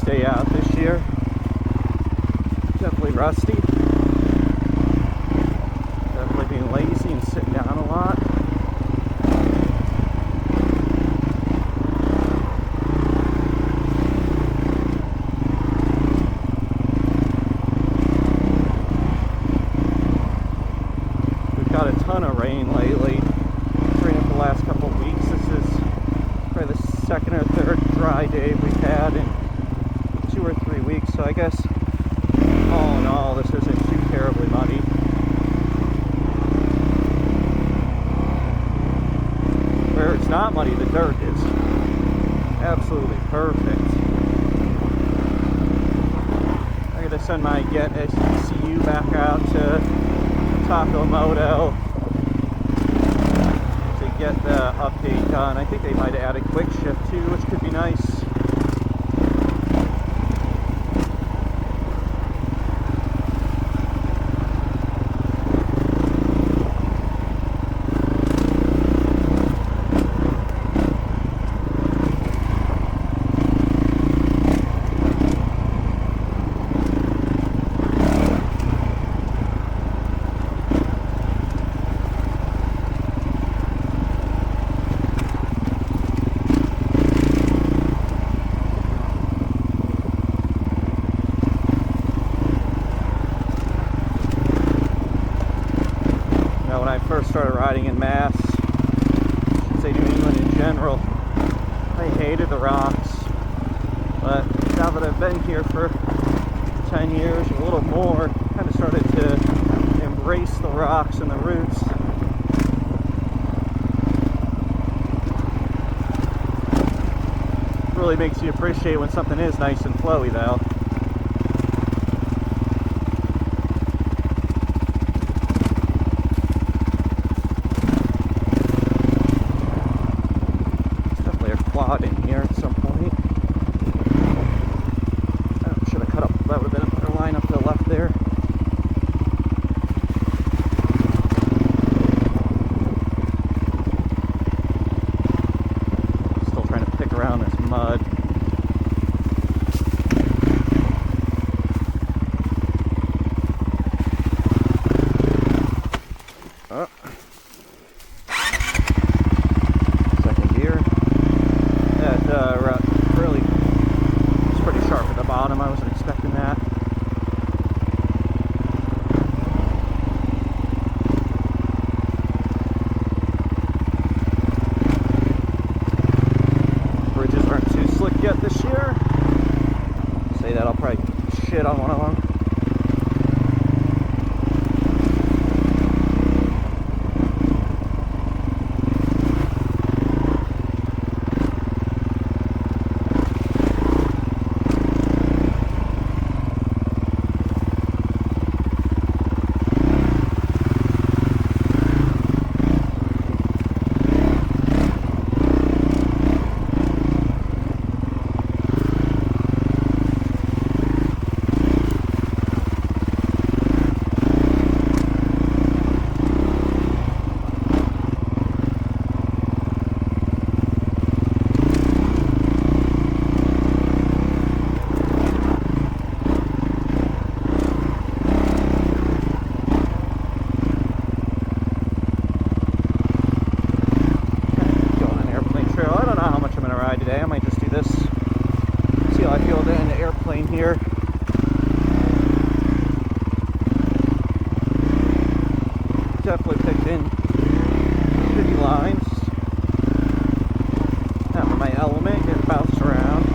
day out this year. Definitely rusty. Definitely being lazy and sitting down a lot. We've got a ton of rain lately. Rain the last couple of weeks. This is probably the second or third dry day we've had in 2 or 3 weeks, so I guess all in all this isn't too terribly muddy. Where it's not muddy, the dirt is absolutely perfect. I gotta send my Get SCU back out to Takamoto to get the update done. I think they might add a quick shift too, which could be nice. First started riding in Mass, I should say New England in general, I hated the rocks, but now that I've been here for 10 years or a little more, kind of started to embrace the rocks and the roots. Really makes you appreciate when something is nice and flowy though. In here at some point. Should have cut up, that would have been a better line up to the left there. Still trying to pick around this mud. Oh. Second gear. Really, it's pretty sharp at the bottom. I wasn't expecting that. Bridges aren't too slick yet this year. Say that, I'll probably shit on one of them. Today I might just do this, see how I feel in the airplane here. Definitely picked in pretty lines. Not in my element, getting bounced around.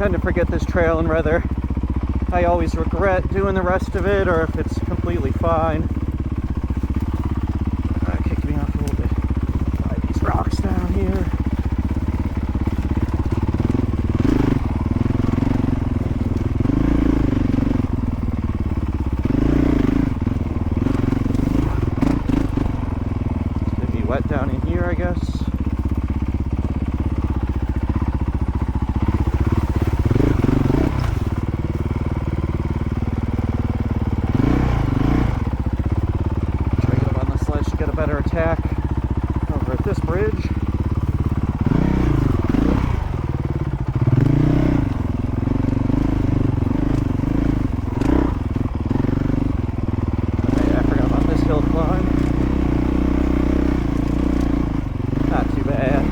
tend to forget this trail and whether I always regret doing the rest of it or if it's completely fine. Kicked me off a little bit by these rocks down here. It's gonna be wet down in here, I guess. Better attack over at this bridge. I forgot about this hill climb. Not too bad.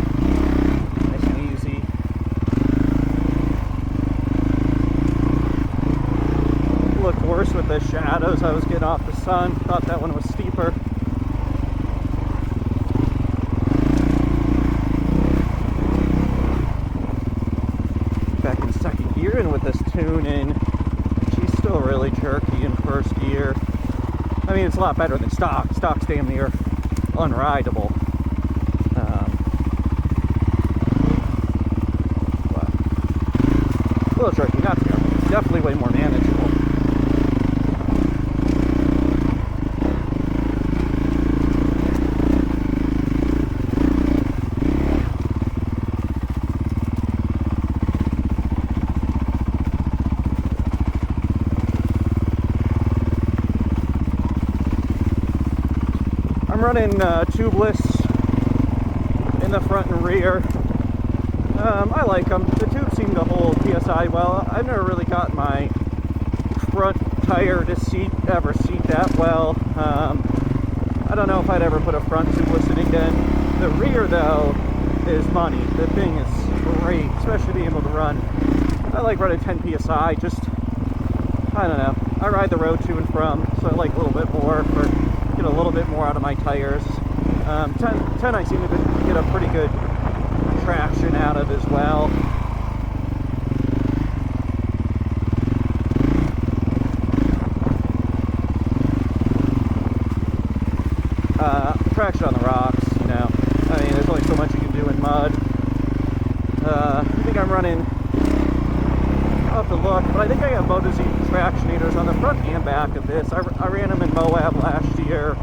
Nice and easy. Looked worse with the shadows I was getting off the sun. Thought that one was steeper. And with this tuning, she's still really jerky in first gear. I mean, it's a lot better than stock. Stock's damn near unrideable. But a little jerky, not terrible. Definitely way more manageable. I'm running tubeless in the front and rear. I like them. The tubes seem to hold PSI well. I've never really gotten my front tire to ever seat that well. I don't know if I'd ever put a front tubeless in again. The rear, though, is money. The thing is great, especially being able to run. I like running 10 PSI. Just, I don't know. I ride the road to and from, so I like a little bit more for get a little bit more out of my tires. 10 I seem to get a pretty good traction out of as well. Traction on the rocks, you know. I mean, there's only so much you can do in mud. I think I'm running, I'll have to look, but I think I got Moto Z tractionators on the front and back of this. I ran them in Moab last year.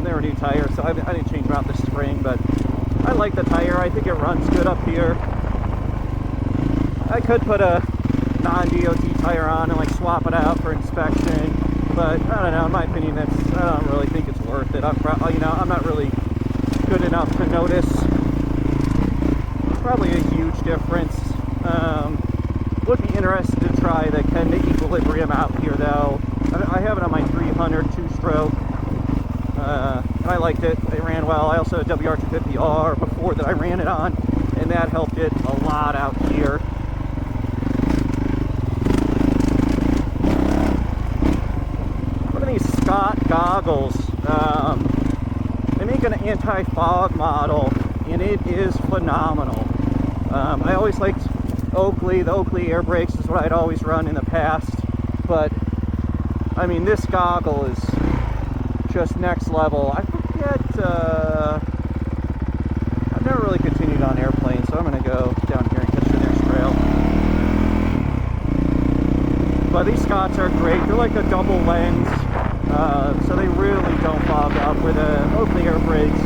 They were new tires, so I didn't change them out this spring, but I like the tire. I think it runs good up here. I could put a non-DOT tire on and like swap it out for inspection, but I don't know. In my opinion, I don't really think it's worth it. I'm not really good enough to notice probably a huge difference. Would be interested to try the Kenda Equilibrium out here though. I have it on my 300 two-stroke. And I liked it. It ran well. I also had a WR450R before that I ran it on, and that helped it a lot out here. What are these Scott goggles? They make an anti-fog model, and it is phenomenal. I always liked Oakley. The Oakley air brakes is what I'd always run in the past, but I mean, this goggle is just next level. I forget, I've never really continued on airplanes, so I'm going to go down here and catch the next trail. But these Scotts are great. They're like a double lens, so they really don't fog up. Where the Oakley air brakes,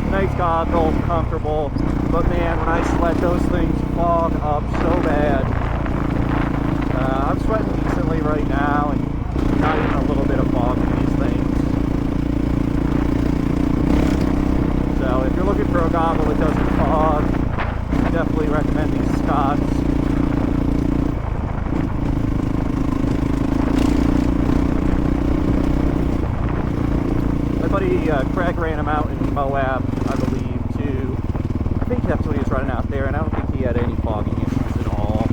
nice goggles, comfortable, but man, when I sweat, those things fog up so bad. I'm sweating decently right now, and not even a little bit of fog in these things. So if you're looking for a goggle that doesn't fog, I definitely recommend these Scotts. My buddy Craig ran them out in Moab, I believe, too. I think that's what he was running out there, and I don't think he had any fogging issues at all.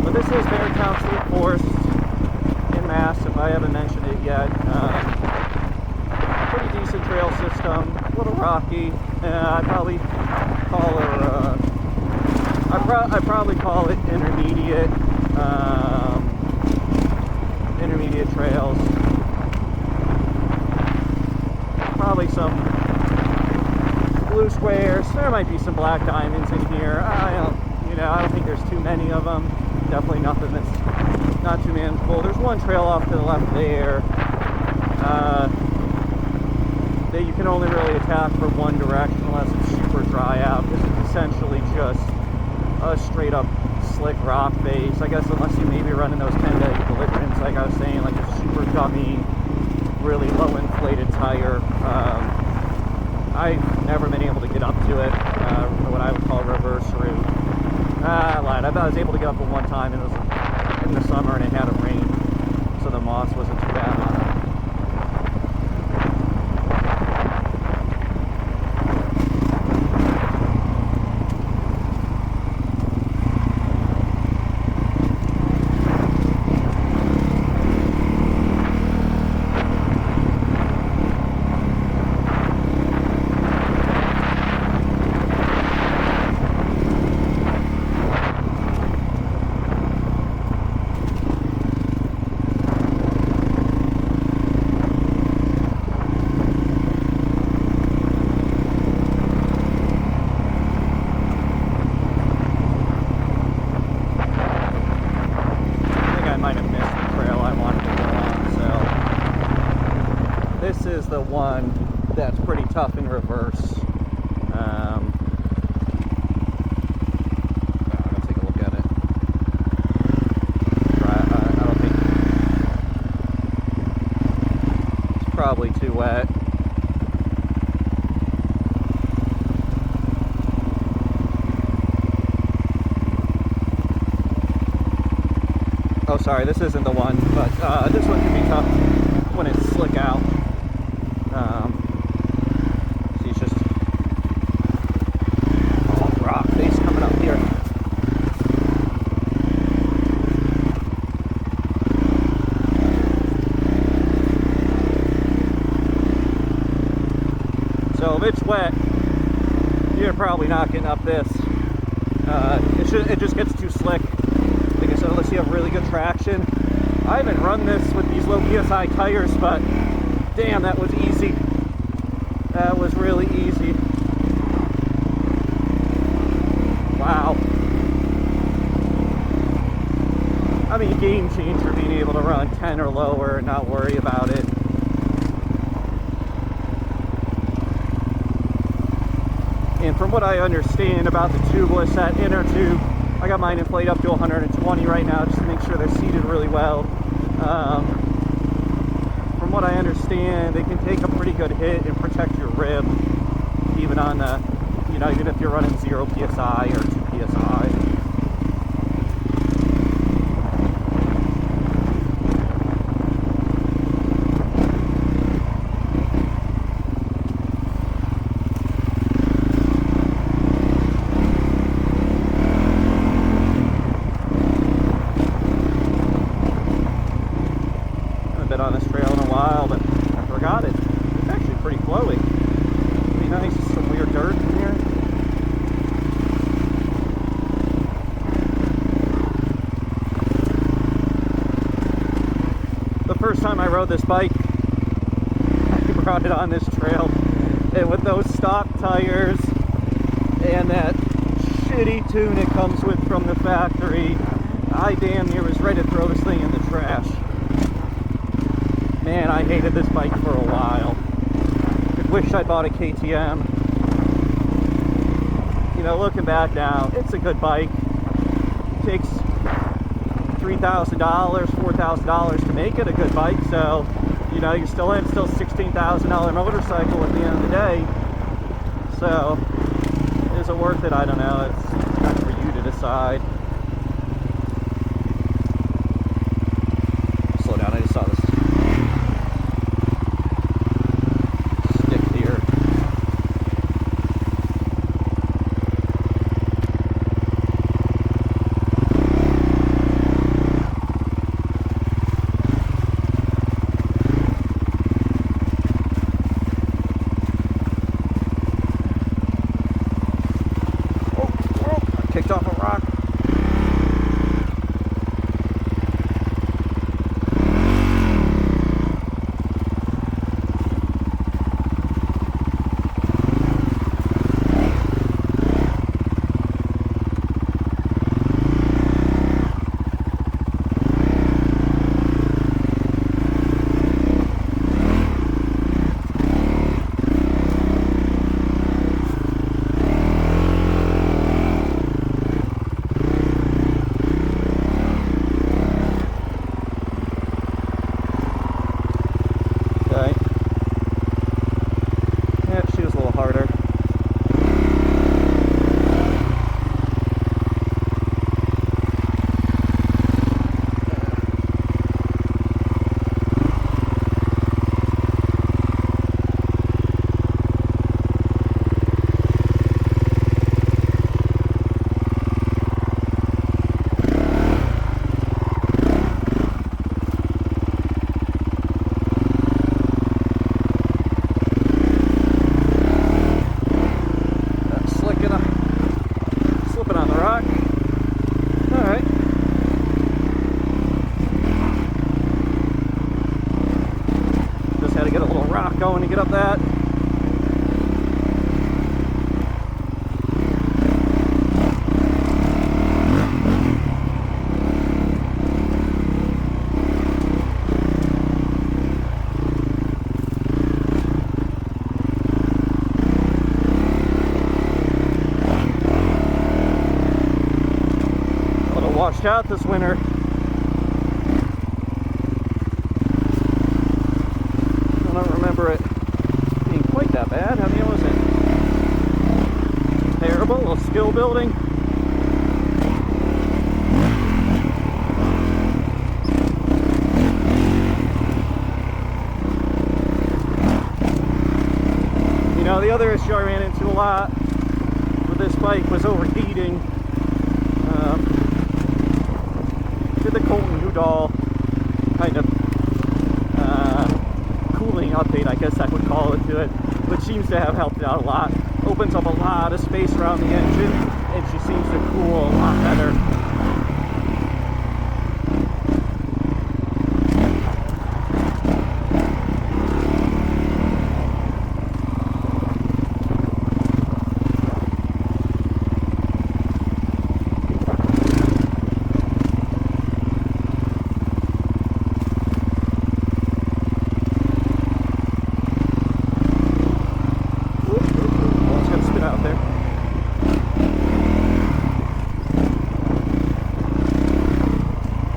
But this is Beartown State Forest in Mass, if I haven't mentioned it yet. Pretty decent trail system, a little rocky. I'd probably call her, I'd probably call it intermediate, intermediate trails. Probably some blue squares. There might be some black diamonds in here. I don't think there's too many of them. Definitely nothing that's not too manageable. There's one trail off to the left there that you can only really attack from one direction unless it's super dry out. This is essentially just a straight up slick rock face. I guess unless you maybe run in those 10-day belligerents, like I was saying, like a super gummy, really low inflated tire. I've never been able to get up to it, what I would call a reverse route. I lied. I was able to get up at one time, and it was in the summer and it had a rain, so the moss wasn't too bad on it. This is the one that's pretty tough in reverse. I'm gonna take a look at it. I don't think it's probably too wet. Oh, sorry, this isn't the one, but this one can be tough when it's slick out. See, it's just rock face coming up here. So if it's wet, you're probably not getting up this. It just gets too slick. Like I said, unless you have really good traction. I haven't run this with these low PSI tires, but damn, that was easy. That was really easy. Wow. I mean, game changer being able to run 10 or lower and not worry about it. And from what I understand about the tubeless, that inner tube, I got mine inflated up to 120 right now just to make sure they're seated really well. From what I understand, they can take a pretty good hit and protect your rib, even on the, even if you're running 0 PSI or 2 PSI. On this trail in a while, but I forgot it. It's actually pretty flowy. Pretty nice. Some weird dirt in here. The first time I rode this bike, I brought it on this trail, and with those stock tires and that shitty tune it comes with from the factory, I damn near was ready to throw this thing in the trash. Man, I hated this bike for a while. I wish I bought a KTM. Looking back now, it's a good bike. It takes $3,000, $4,000 to make it a good bike, so you're still in $16,000 motorcycle at the end of the day. So, is it worth it? I don't know. It's not for you to decide. Slow down. I just saw this. much out this winter. I don't remember it being quite that bad. I mean, it wasn't terrible. A little skill building. You know, the other issue I ran into a lot with this bike was overheating. Did the Colton Udall kind of cooling update, I guess I would call it, to it, which seems to have helped it out a lot. Opens up a lot of space around the engine, and she seems to cool a lot better.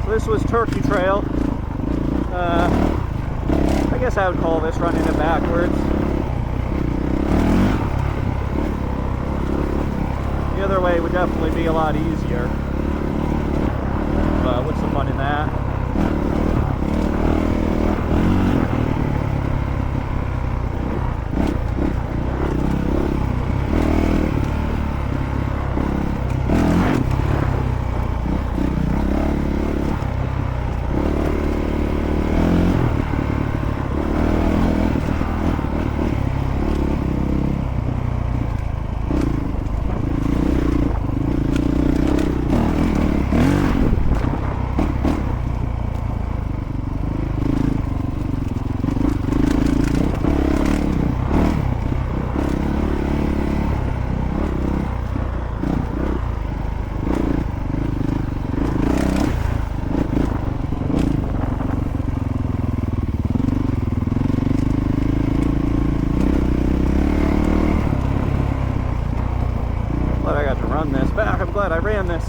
This was Turkey Trail. I guess I would call this running it backwards. The other way would definitely be a lot easier. But what's the fun in that? I'm glad I ran this.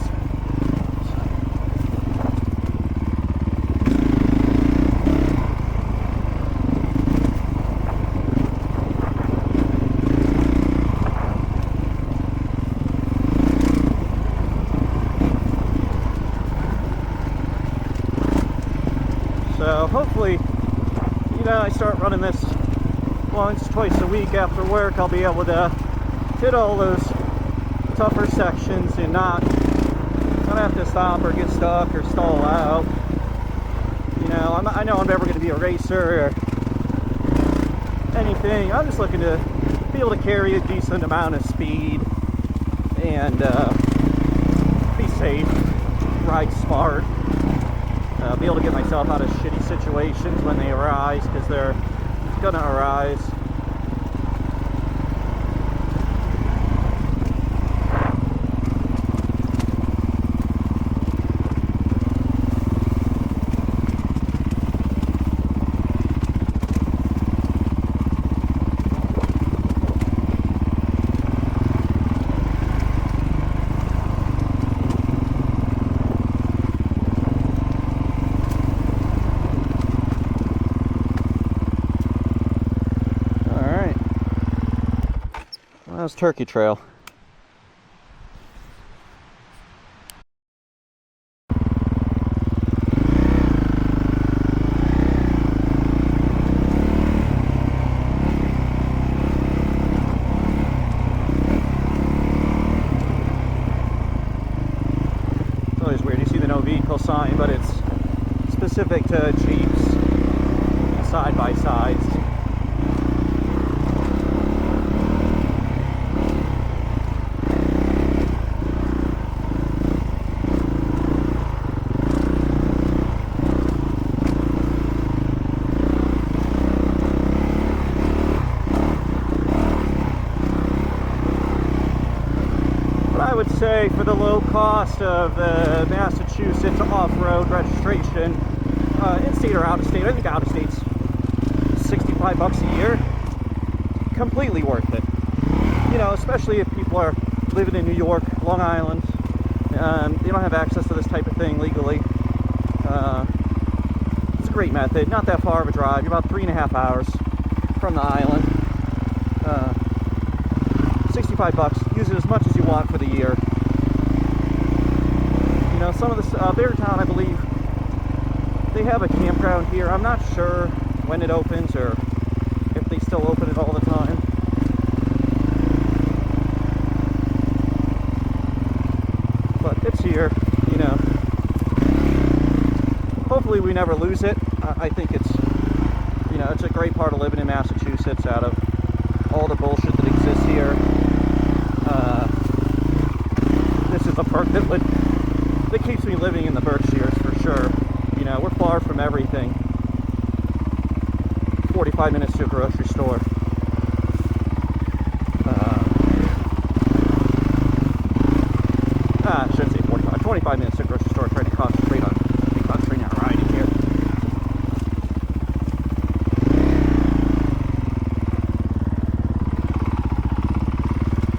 So hopefully, you know, I start running this once, twice a week after work, I'll be able to hit all those tougher sections and not have to stop or get stuck or stall out. You know, I know I'm never going to be a racer or anything. I'm just looking to be able to carry a decent amount of speed and be safe, ride smart, be able to get myself out of shitty situations when they arise, because they're gonna arise. That was Turkey Trail. It's always weird. You see the no vehicle sign, but it's specific to Jeeps and side-by-sides. I would say for the low cost of the Massachusetts off-road registration, in-state or out-of-state, I think out-of-state's $65 a year, completely worth it. You know, especially if people are living in New York, Long Island, they don't have access to this type of thing legally. It's a great method. Not that far of a drive. You're about 3.5 hours from the island. $65. Use it as much as you want for the year. You know, some of the Beartown, I believe, they have a campground here. I'm not sure when it opens or if they still open it all the time. But it's here, you know. Hopefully we never lose it. I think it's, you know, it's a great part of living in Massachusetts out of all the bullshit that exists here. This is a perk that keeps me living in the Berkshires for sure. You know, we're far from everything. 45 minutes to a grocery store. I shouldn't say 45. 25 minutes to a grocery store. Trying to concentrate on riding here.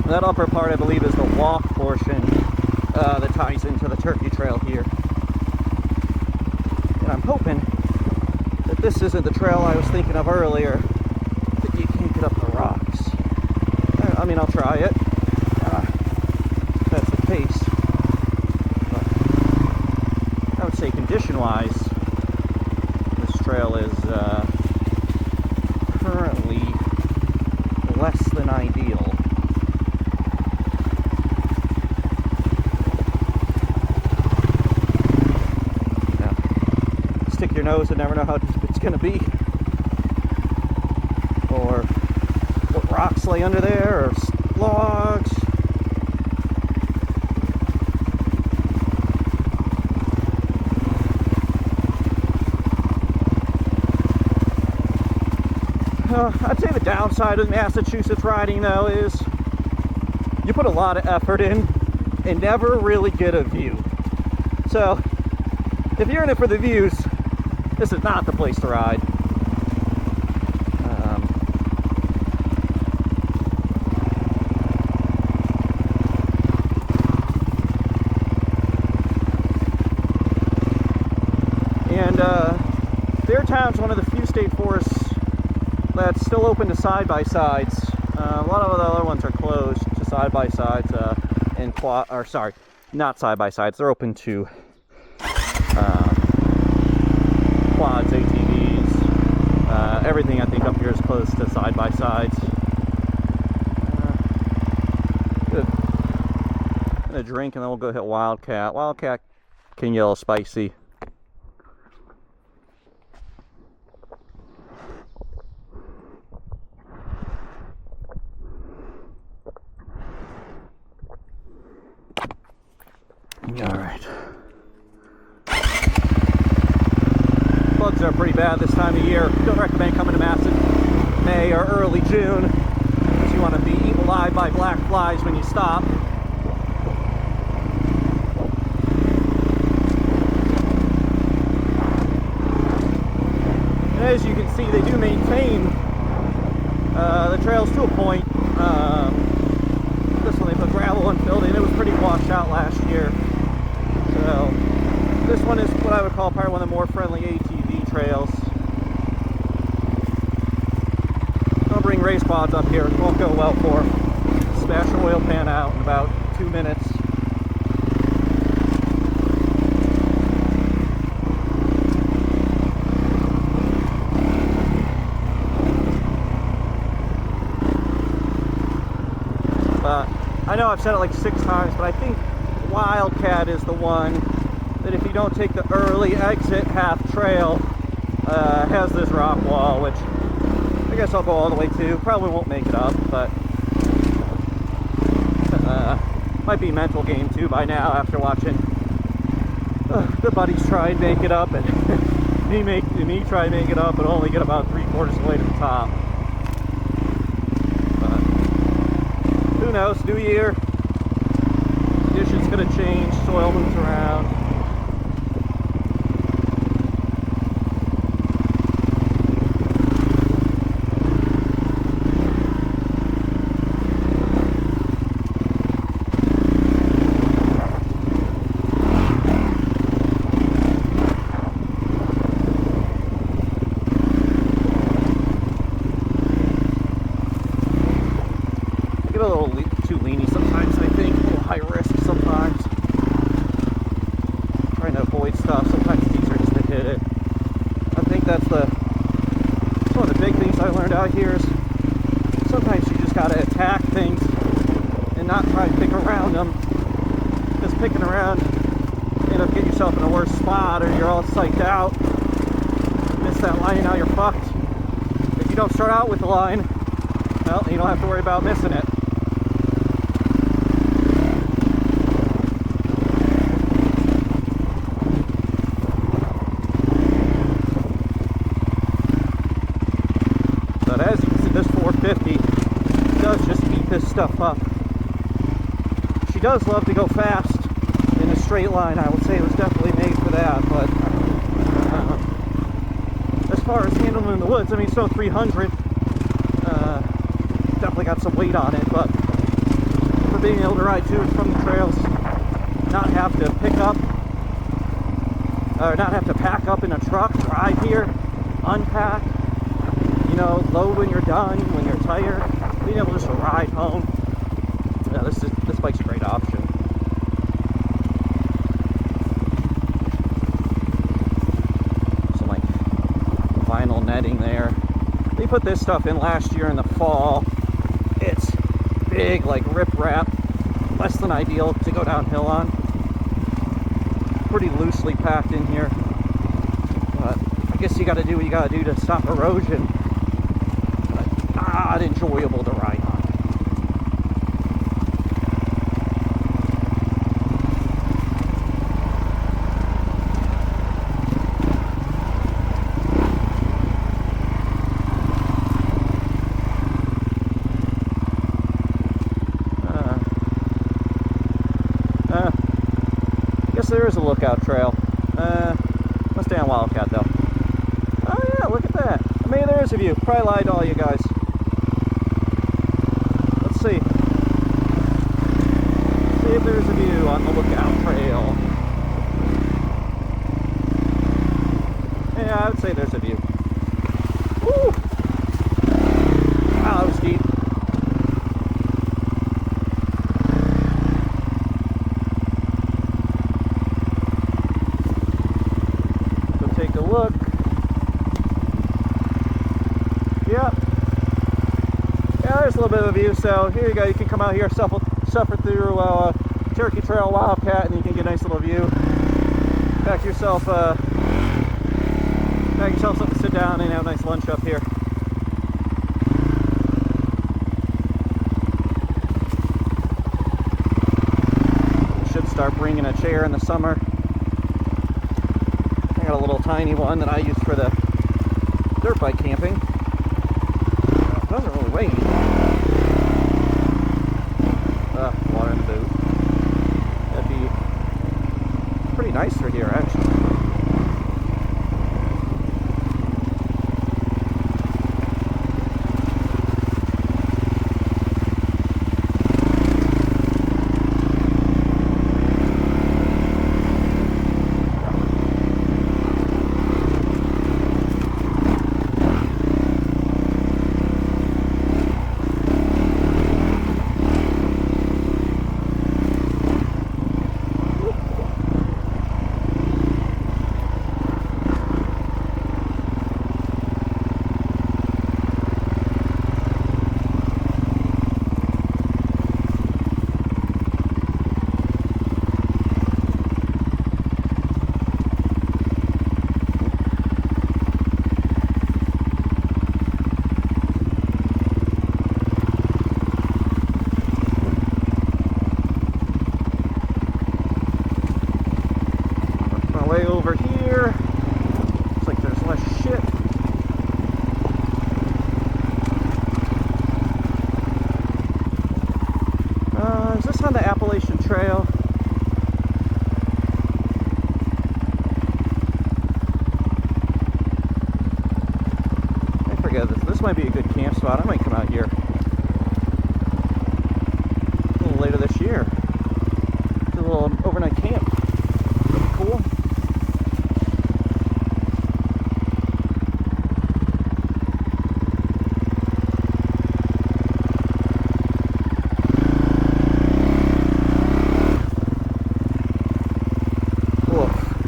That upper part, I believe, is the walk portion that ties into the Turkey Trail here. And I'm hoping that this isn't the trail I was thinking of earlier, that you can't get up the rocks. I mean, I'll try it. That's the pace. But I would say condition-wise, this trail is currently less than ideal. Stick your nose and never know how deep it's going to be, or what rocks lay under there, or logs. I'd say the downside of Massachusetts riding, though, is you put a lot of effort in and never really get a view. So if you're in it for the views, this is not the place to ride. Beartown's one of the few state forests that's still open to side-by-sides. A lot of the other ones are closed to side-by-sides and not side-by-sides. They're open to quads, ATVs, everything I think up here is close to side-by-sides. Good. I'm gonna drink and then we'll go hit Wildcat. Wildcat can yell spicy. Alright. Bugs are pretty bad this time of year. Don't recommend coming to Mass in May or early June, because you want to be eaten alive by black flies when you stop. And as you can see, they do maintain the trails to a point. This one they put gravel and filled in. It was pretty washed out last year. So this one is what I would call probably one of the more friendly ATV trails. I'll bring race pods up here. It won't go well for them. Smash an oil pan out in about 2 minutes. I know I've said it like 6 times, but I think Wildcat is the one that if you don't take the early exit half trail, has this rock wall, which I guess I'll go all the way to. Probably won't make it up, but might be a mental game too by now after watching the buddies try and make it up, and me try and make it up, but only get about 3/4 of the way to the top. But who knows? New year. Conditions gonna change. Soil moves around. trying to avoid stuff. Sometimes it's easier just to hit it. I think that's one of the big things I learned out here is sometimes you just gotta attack things and not try and pick around them. Just picking around, you end up getting yourself in a worse spot, or you're all psyched out. Miss that line and now you're fucked. If you don't start out with the line, well, you don't have to worry about missing it. But as you can see, this 450 does just eat this stuff up. She does love to go fast in a straight line. I would say it was definitely made for that, but as far as handling in the woods, I mean, so 300 definitely got some weight on it, but for being able to ride to and from the trails, not have to pick up or not have to pack up in a truck, drive here, unpack, you know, load when you're done, when you're tired, being able just to ride home. Yeah, this bike's a great option. Some like vinyl netting there. They put this stuff in last year in the fall. It's big, like rip-rap, less than ideal to go downhill on. Pretty loosely packed in here, but I guess you got to do what you got to do to stop erosion. But not enjoyable to ride on. There is a lookout trail. Let's stay on Wildcat though. Oh yeah, look at that. Maybe there is a view. Probably lied to all you guys. Let's see. See if there's a view on the lookout trail. Yeah, I would say there's a view. Woo! Wow, that was deep. Look. Yep. Yeah, there's a little bit of a view. So here you go. You can come out here, suffer through Cherokee Trail Wildcat, and you can get a nice little view. Pack yourself something to sit down and have a nice lunch up here. Should start bringing a chair in the summer. A little tiny one that I use for the dirt bike camping. It doesn't really weigh anything. Water in the boot. That'd be pretty nice for here, actually. Way over here, looks like there's less shit. Is this on the Appalachian Trail? I forget this. This might be a good camp spot. I might come out here a little later this year. Do a little overnight camp. Pretty cool. Woof.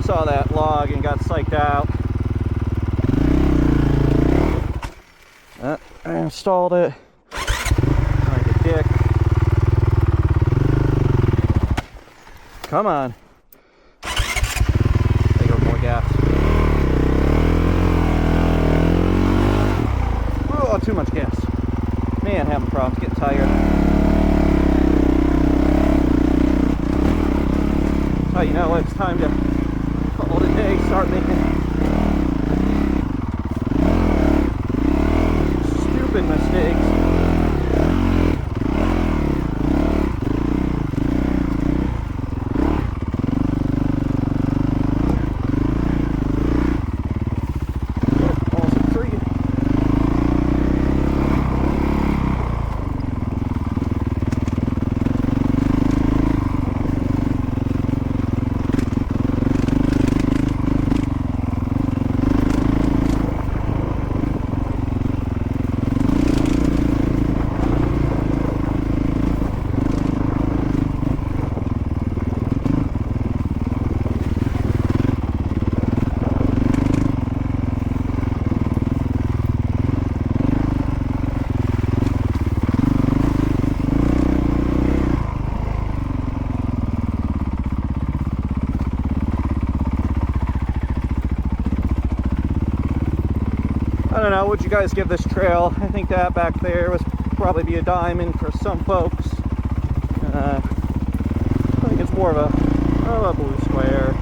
saw that log and got psyched out. I installed it like a dick. Come on. There you go, more gas. Oh, too much gas. Man, having problems getting tired. Oh, you know what? It's time to call it a day. Start making stupid mistakes. I don't know, would you guys give this trail? I think that back there was probably be a diamond for some folks. I think it's more of a blue square.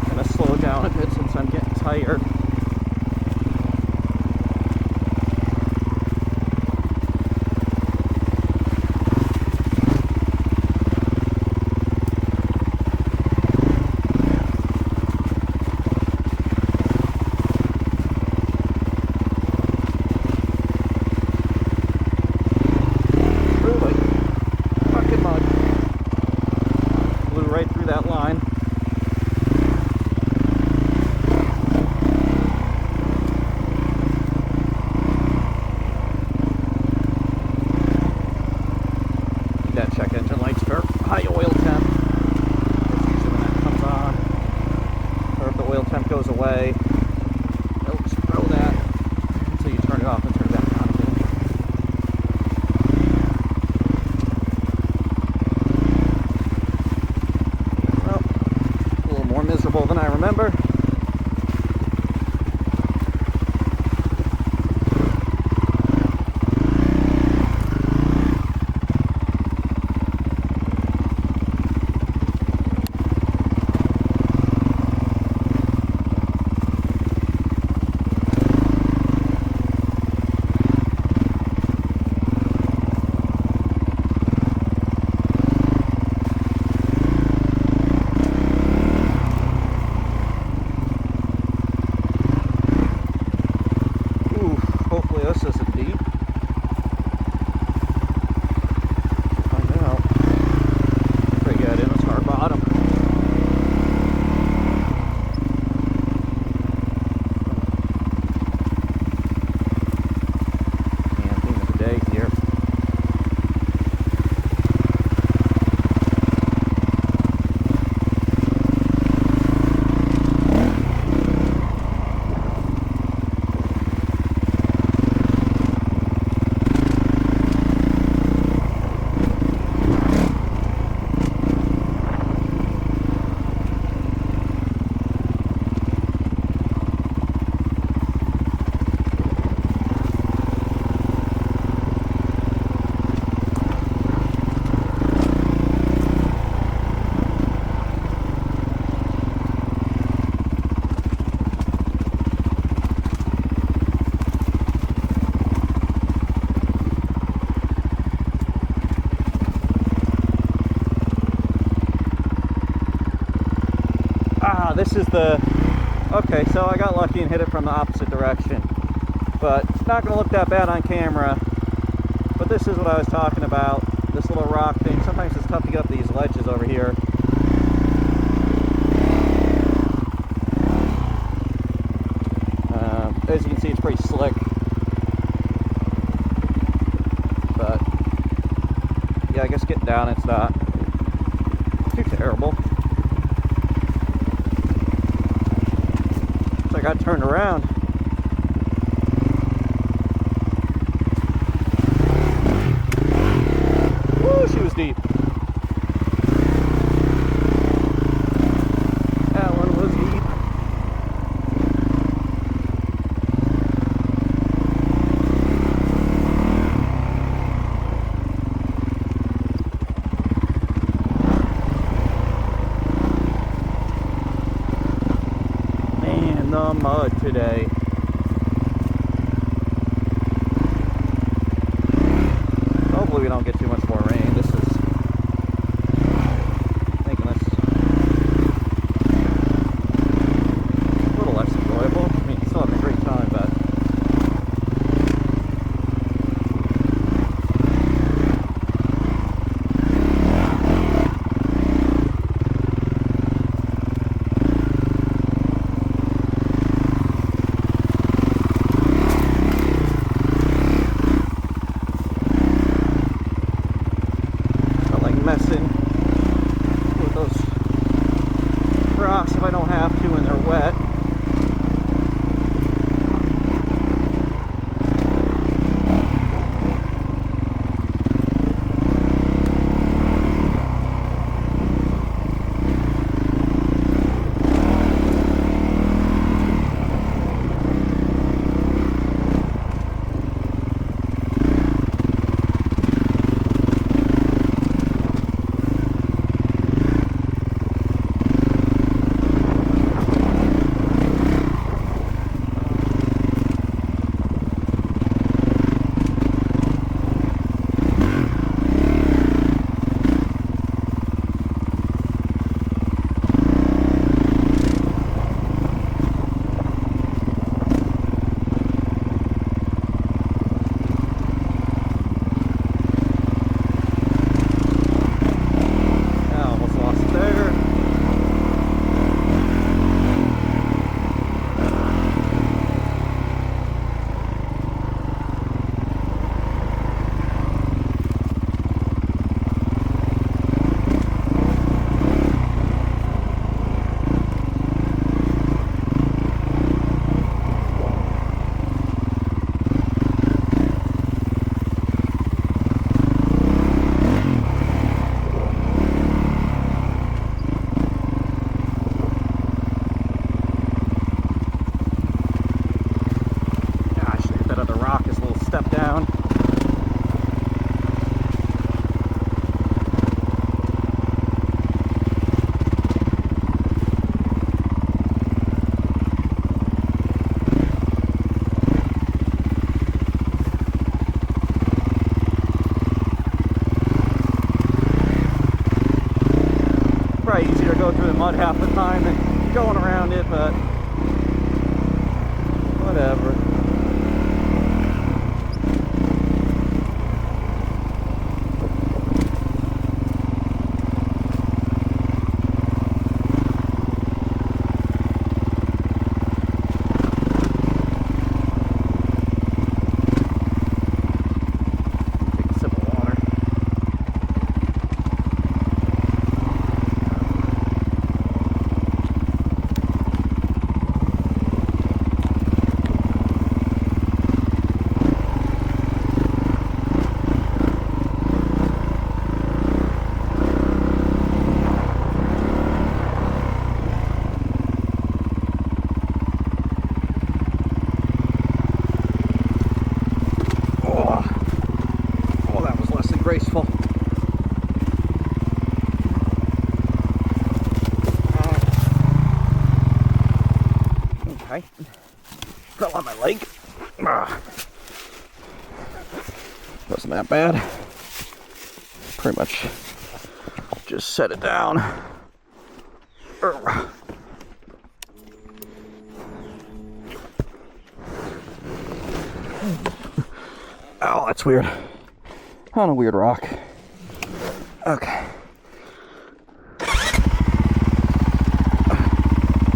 I'm gonna slow down a bit since I'm getting tired. That check engine lights for high oil temp. That's usually when that comes on. Or if the oil temp goes away, it'll just throw that until you turn it off and turn it back on again. Well, a little more miserable than I remember. This is the, okay, so I got lucky and hit it from the opposite direction, but not going to look that bad on camera. But this is what I was talking about, this little rock thing. Sometimes it's tough to get up these ledges over here. down, it's not too terrible. So I got turned around. Woo, she was deep. That one was deep. Man, the mud today. Hopefully we don't get too much more rain. This is making this a little less enjoyable. I mean, still having a great time, but messing with those rocks if I don't have to and they're wet. Step down. Probably easier to go through the mud half the time than going around it, but whatever. Graceful. Okay. Fell on my leg. Wasn't that bad. Pretty much just set it down. Oh, that's weird. On a weird rock. Okay.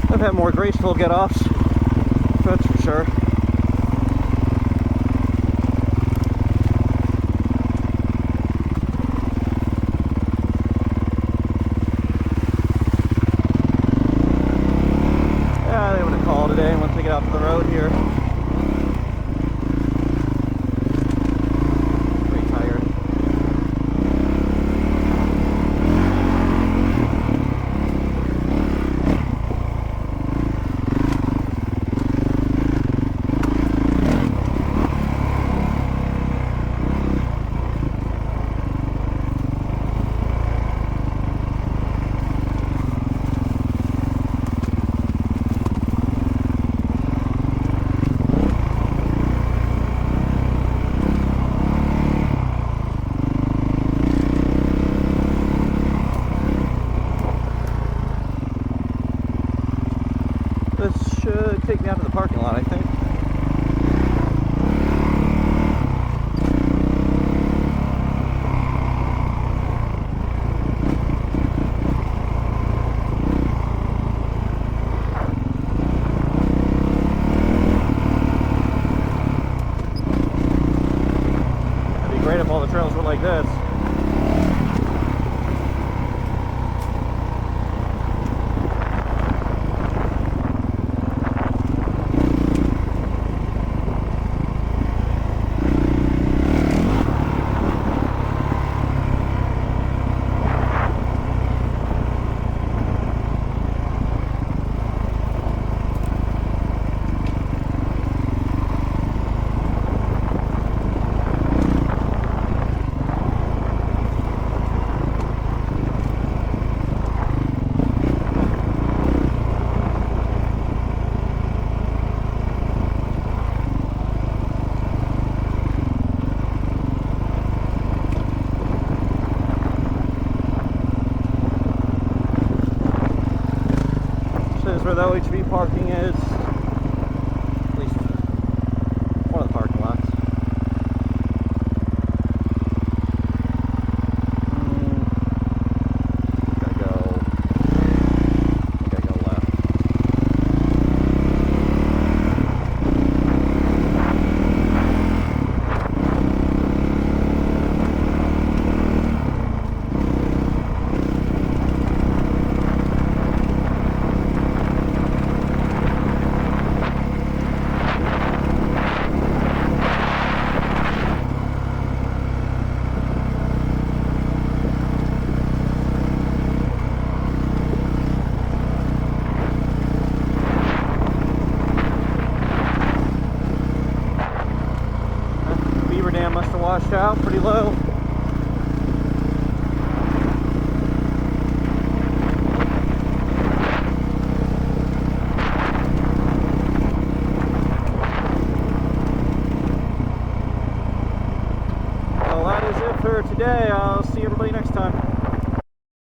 I've had more graceful get-offs, that's for sure. to get out to the road here. Pretty tired. This should take me out to the parking lot, I think. It'd be great if all the trails were like this. Where the OHV parking is, at least one of the parking lots. Gotta go left. Dam must have washed out pretty low. Well, that is it for today. I'll see everybody next time.